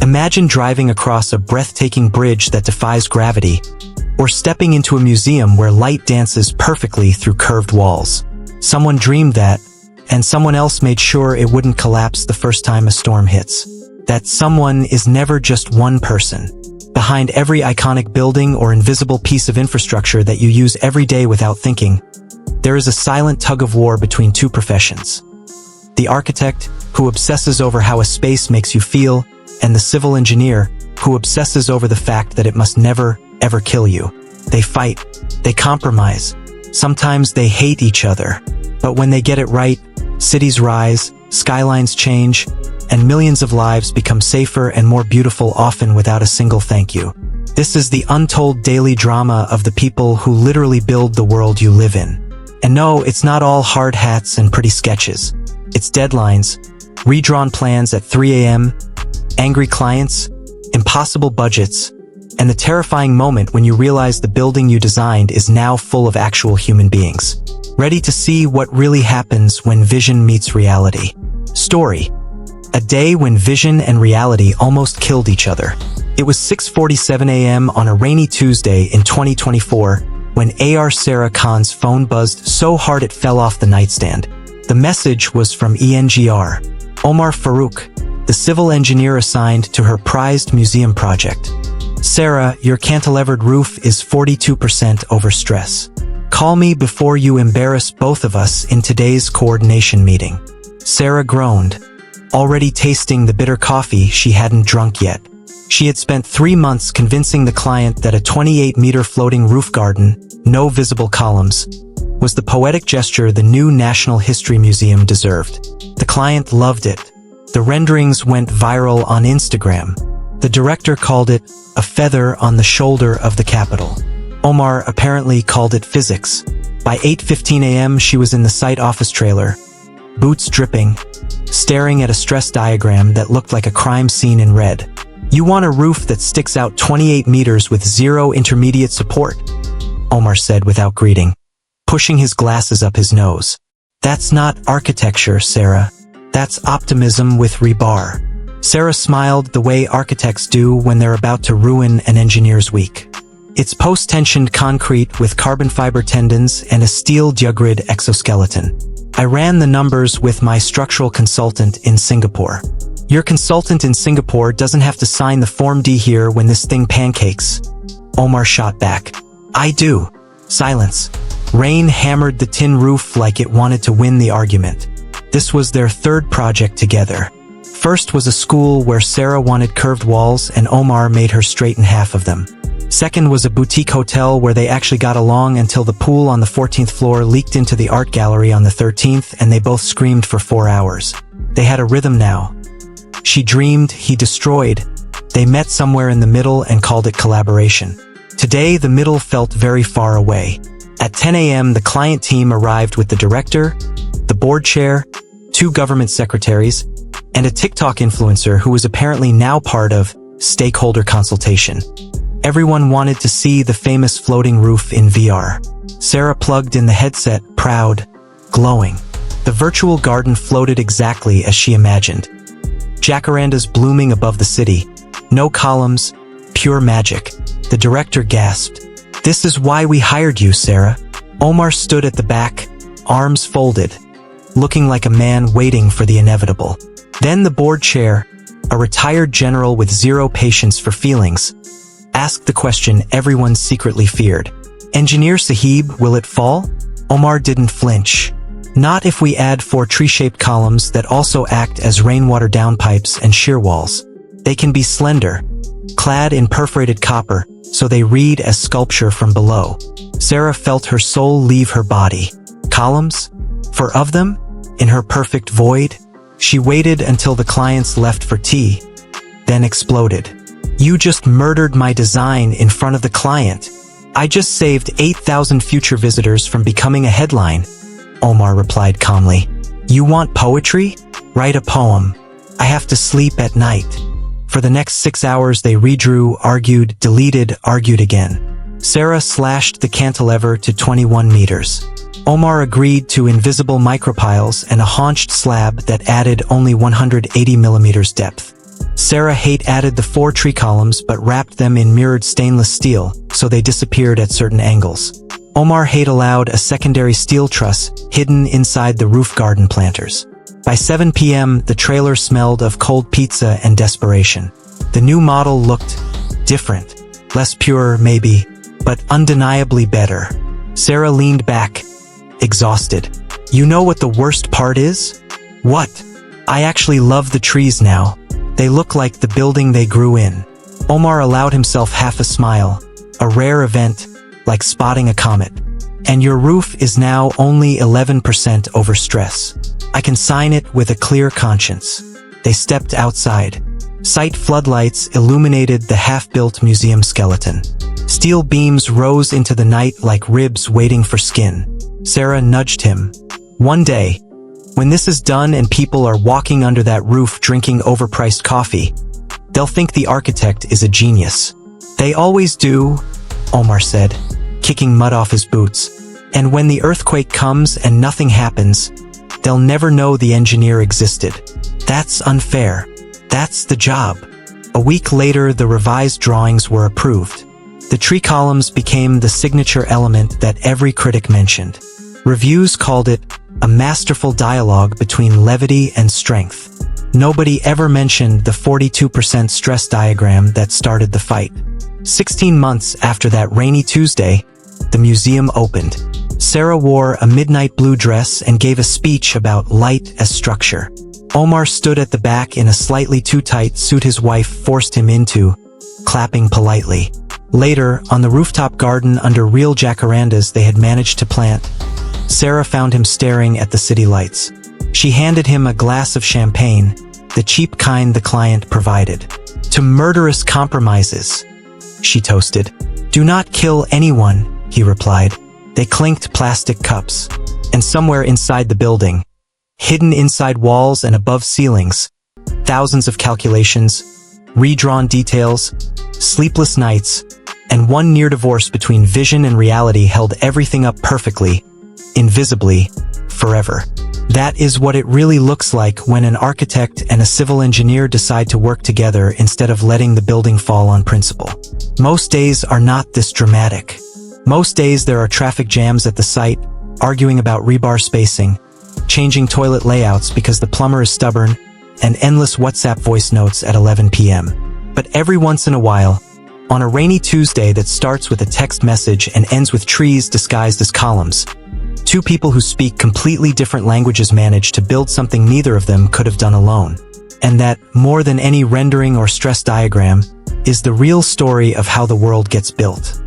Imagine driving across a breathtaking bridge that defies gravity, or stepping into a museum where light dances perfectly through curved walls. Someone dreamed that, and someone else made sure it wouldn't collapse the first time a storm hits. That someone is never just one person. Behind every iconic building or invisible piece of infrastructure that you use every day without thinking, there is a silent tug-of-war between two professions. The architect, who obsesses over how a space makes you feel, and the civil engineer, who obsesses over the fact that it must never, ever kill you. They fight, they compromise, sometimes they hate each other. But when they get it right, cities rise, skylines change, and millions of lives become safer and more beautiful, often without a single thank you. This is the untold daily drama of the people who literally build the world you live in. And no, it's not all hard hats and pretty sketches. It's deadlines, redrawn plans at 3 a.m., angry clients, impossible budgets, and the terrifying moment when you realize the building you designed is now full of actual human beings, ready to see what really happens when vision meets reality. Story: a day when vision and reality almost killed each other. It was 6:47 a.m. on a rainy Tuesday in 2024 when A.R. Sarah Khan's phone buzzed so hard it fell off the nightstand. The message was from ENGR, Omar Farouk, the civil engineer assigned to her prized museum project. "Sarah, your cantilevered roof is 42% over stress. Call me before you embarrass both of us in today's coordination meeting." Sarah groaned, already tasting the bitter coffee she hadn't drunk yet. She had spent 3 months convincing the client that a 28-meter floating roof garden, no visible columns, was the poetic gesture the new National History Museum deserved. The client loved it. The renderings went viral on Instagram. The director called it a feather on the shoulder of the Capitol. Omar apparently called it physics. By 8:15 a.m. she was in the site office trailer, boots dripping, staring at a stress diagram that looked like a crime scene in red. "You want a roof that sticks out 28 meters with zero intermediate support," Omar said without greeting, pushing his glasses up his nose. "That's not architecture, Sarah. That's optimism with rebar." Sarah smiled the way architects do when they're about to ruin an engineer's week. "It's post-tensioned concrete with carbon fiber tendons and a steel Dyugrid exoskeleton. I ran the numbers with my structural consultant in Singapore. Your consultant in Singapore doesn't have to sign the Form D here when this thing pancakes," Omar shot back. "I do." Silence. Rain hammered the tin roof like it wanted to win the argument. This was their third project together. First was a school where Sarah wanted curved walls and Omar made her straighten half of them. Second was a boutique hotel where they actually got along until the pool on the 14th floor leaked into the art gallery on the 13th and they both screamed for 4 hours. They had a rhythm now. She dreamed, he destroyed. They met somewhere in the middle and called it collaboration. Today, the middle felt very far away. At 10 a.m., the client team arrived with the director, the board chair, 2 government secretaries, and a TikTok influencer who was apparently now part of stakeholder consultation. Everyone wanted to see the famous floating roof in VR. Sarah plugged in the headset, proud, glowing. The virtual garden floated exactly as she imagined. Jacarandas blooming above the city. No columns, pure magic. The director gasped. "This is why we hired you, Sarah." Omar stood at the back, arms folded, looking like a man waiting for the inevitable. Then the board chair, a retired general with zero patience for feelings, asked the question everyone secretly feared. "Engineer Sahib, will it fall?" Omar didn't flinch. "Not if we add 4 tree-shaped columns that also act as rainwater downpipes and shear walls. They can be slender, clad in perforated copper, so they read as sculpture from below." Sarah felt her soul leave her body. Columns? 4 of them? In her perfect void? She waited until the clients left for tea, then exploded. "You just murdered my design in front of the client. I just saved 8,000 future visitors from becoming a headline," Omar replied calmly. "You want poetry? Write a poem. I have to sleep at night." For the next 6 hours they redrew, argued, deleted, argued again. Sarah slashed the cantilever to 21 meters. Omar agreed to invisible micropiles and a haunched slab that added only 180 millimeters depth. Sarah Haight added the 4 tree columns but wrapped them in mirrored stainless steel, so they disappeared at certain angles. Omar Haight allowed a secondary steel truss hidden inside the roof garden planters. By 7 p.m., the trailer smelled of cold pizza and desperation. The new model looked different. Less pure, maybe, but undeniably better. Sarah leaned back, exhausted. You know what the worst part is? What? I actually love the trees now. They look like the building they grew in. Omar allowed himself half a smile, a rare event, like spotting a comet. And your roof is now only 11% over stress. I can sign it with a clear conscience. They stepped outside. Site floodlights illuminated the half-built museum skeleton. Steel beams rose into the night like ribs waiting for skin. Sarah nudged him. One day, when this is done and people are walking under that roof drinking overpriced coffee, they'll think the architect is a genius. They always do, Omar said, kicking mud off his boots. And when the earthquake comes and nothing happens, they'll never know the engineer existed. That's unfair. That's the job. A week later, the revised drawings were approved. The tree columns became the signature element that every critic mentioned. Reviews called it a masterful dialogue between levity and strength. Nobody ever mentioned the 42% stress diagram that started the fight. 16 months after that rainy Tuesday, the museum opened. Sarah wore a midnight blue dress and gave a speech about light as structure. Omar stood at the back in a slightly too tight suit his wife forced him into, clapping politely. Later, on the rooftop garden under real jacarandas they had managed to plant, Sarah found him staring at the city lights. She handed him a glass of champagne, the cheap kind the client provided. To murderous compromises, she toasted. Do not kill anyone, he replied. They clinked plastic cups. And somewhere inside the building, hidden inside walls and above ceilings, thousands of calculations, redrawn details, sleepless nights, and one near divorce between vision and reality held everything up perfectly, invisibly, forever. That is what it really looks like when an architect and a civil engineer decide to work together instead of letting the building fall on principle. Most days are not this dramatic. Most days there are traffic jams at the site, arguing about rebar spacing, changing toilet layouts because the plumber is stubborn, and endless WhatsApp voice notes at 11 p.m. But every once in a while, on a rainy Tuesday that starts with a text message and ends with trees disguised as columns, two people who speak completely different languages manage to build something neither of them could have done alone. And that, more than any rendering or stress diagram, is the real story of how the world gets built.